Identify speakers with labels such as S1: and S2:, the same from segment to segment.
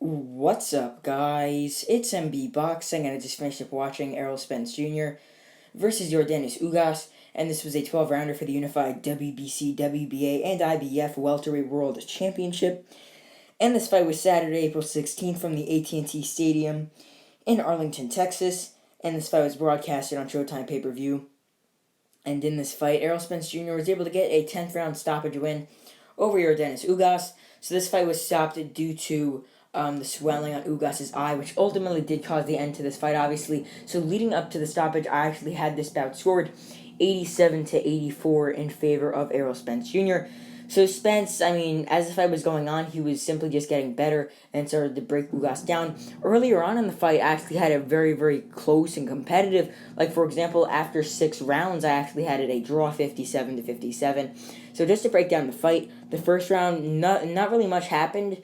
S1: What's up, guys? It's MB Boxing, and I just finished up watching Errol Spence Jr. versus Yordenis Ugas, and this was a 12-rounder for the unified WBC, WBA, and IBF welterweight world championship. And this fight was Saturday, April 16th from the AT&T Stadium in Arlington, Texas, and this fight was broadcasted on Showtime pay-per-view. And in this fight, Errol Spence Jr. was able to get a 10th round stoppage win over Yordenis Ugas. So this fight was stopped due to the swelling on Ugas' eye, which ultimately did cause the end to this fight, obviously. So leading up to the stoppage, I actually had this bout scored 87-84 in favor of Errol Spence Jr. So Spence, as the fight was going on, he was simply just getting better and started to break Ugas down. Earlier on in the fight, I actually had it very, very close and competitive. Like, for example, after 6 rounds, I actually had it a draw 57-57. So just to break down the fight, the first round, not really much happened.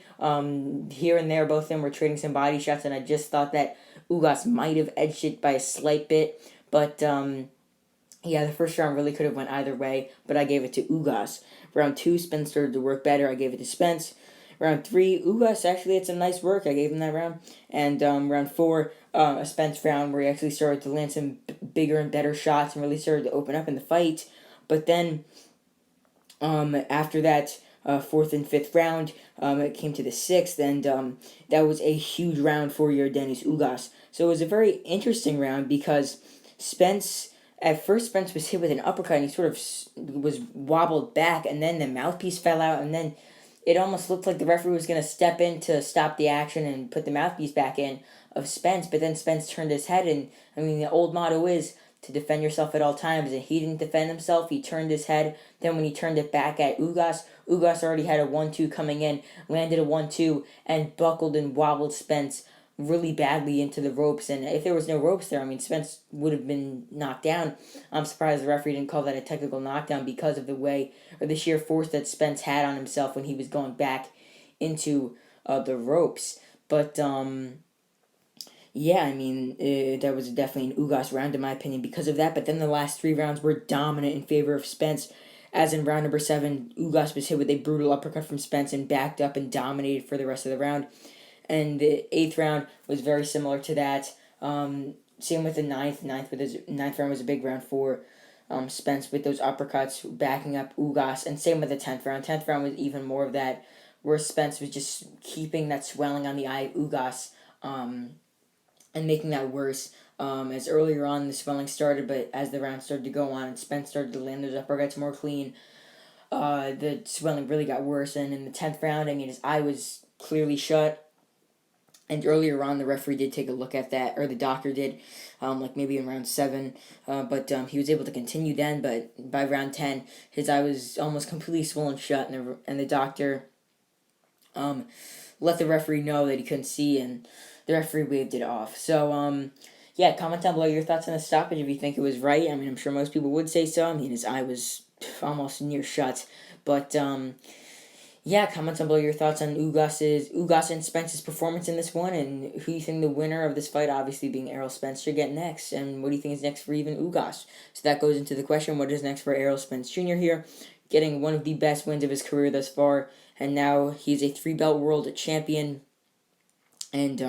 S1: Here and there, both of them were trading some body shots, and I just thought that Ugas might have edged it by a slight bit. But, the first round really could have went either way, but I gave it to Ugas. Round 2, Spence started to work better. I gave it to Spence. Round 3, Ugas actually had some nice work. I gave him that round. And round 4, a Spence round where he actually started to land some bigger and better shots and really started to open up in the fight. But then after that, 4th and 5th round, it came to the 6th, and that was a huge round for Yordenis Ugas. So it was a very interesting round because at first Spence was hit with an uppercut, and he sort of was wobbled back, and then the mouthpiece fell out, and then it almost looked like the referee was going to step in to stop the action and put the mouthpiece back in of Spence, but then Spence turned his head, and, the old motto is to defend yourself at all times, and he didn't defend himself. He turned his head. Then when he turned it back at Ugas already had a 1-2 coming in, landed a 1-2, and buckled and wobbled Spence really badly into the ropes. And if there was no ropes there, Spence would have been knocked down. I'm surprised the referee didn't call that a technical knockdown because of the way, or the sheer force that Spence had on himself when he was going back into the ropes. But, that was definitely an Ugas round in my opinion because of that. But then the last 3 rounds were dominant in favor of Spence. As in round number 7, Ugas was hit with a brutal uppercut from Spence and backed up and dominated for the rest of the round. And the 8th round was very similar to that. Same with the 9th. 9th round was a big round for Spence with those uppercuts backing up Ugas. And same with the 10th round. 10th round was even more of that, where Spence was just keeping that swelling on the eye of Ugas and making that worse. As earlier on the swelling started, but as the round started to go on and Spence started to land those uppercuts more clean, the swelling really got worse. And in the 10th round, his eye was clearly shut. And earlier on, the referee did take a look at that, or the doctor did, maybe in round 7. But he was able to continue then, but by round 10, his eye was almost completely swollen shut, and the doctor let the referee know that he couldn't see, and the referee waved it off. So, comment down below your thoughts on the stoppage if you think it was right. I'm sure most people would say so. His eye was almost near shut. But, comment down below your thoughts on Ugas and Spence's performance in this one, and who you think the winner of this fight, obviously being Errol Spence, should get next, and what do you think is next for even Ugas? So that goes into the question, what is next for Errol Spence Jr. here? Getting one of the best wins of his career thus far, and now he's a 3-belt world champion, and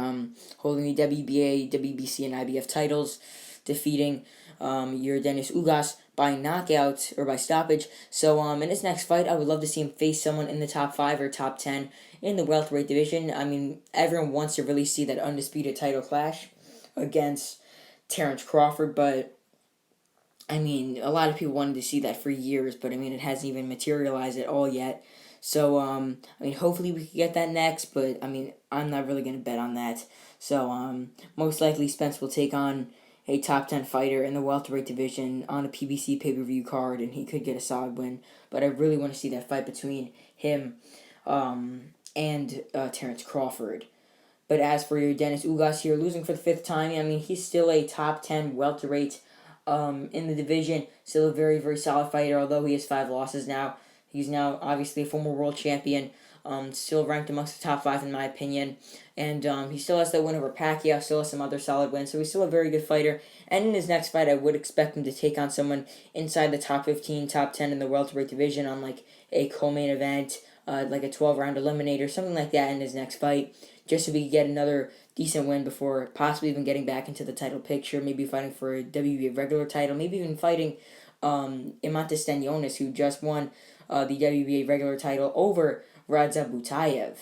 S1: holding the WBA, WBC, and IBF titles, defeating Yordenis Ugas by knockout or by stoppage. So in his next fight, I would love to see him face someone in the top 5 or top 10 in the welterweight division. Everyone wants to really see that undisputed title clash against Terrence Crawford, but a lot of people wanted to see that for years, but it hasn't even materialized at all yet. So, hopefully we can get that next, but, I'm not really going to bet on that. So, most likely Spence will take on a top 10 fighter in the welterweight division on a PBC pay-per-view card, and he could get a solid win. But I really want to see that fight between him and Terrence Crawford. But as for Yordenis Ugas here, losing for the 5th time, he's still a top 10 welterweight in the division. Still a very, very solid fighter, although he has 5 losses now. He's now obviously a former world champion, still ranked amongst the top 5 in my opinion, and he still has that win over Pacquiao, still has some other solid wins, so he's still a very good fighter, and in his next fight, I would expect him to take on someone inside the top 15, top 10 in the welterweight division on, a co-main event, like a 12-round eliminator, something like that in his next fight, just so we could get another decent win before possibly even getting back into the title picture, maybe fighting for a WBA regular title, maybe even fighting Imantas who just won the WBA regular title over Radza Butayev.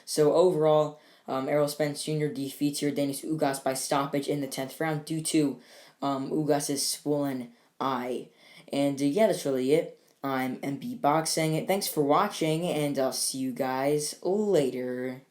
S1: So overall, Errol Spence Jr. defeats Yordenis Ugas by stoppage in the 10th round due to Ugas' swollen eye. And yeah, that's really it. I'm MB Boxing. Thanks for watching, and I'll see you guys later.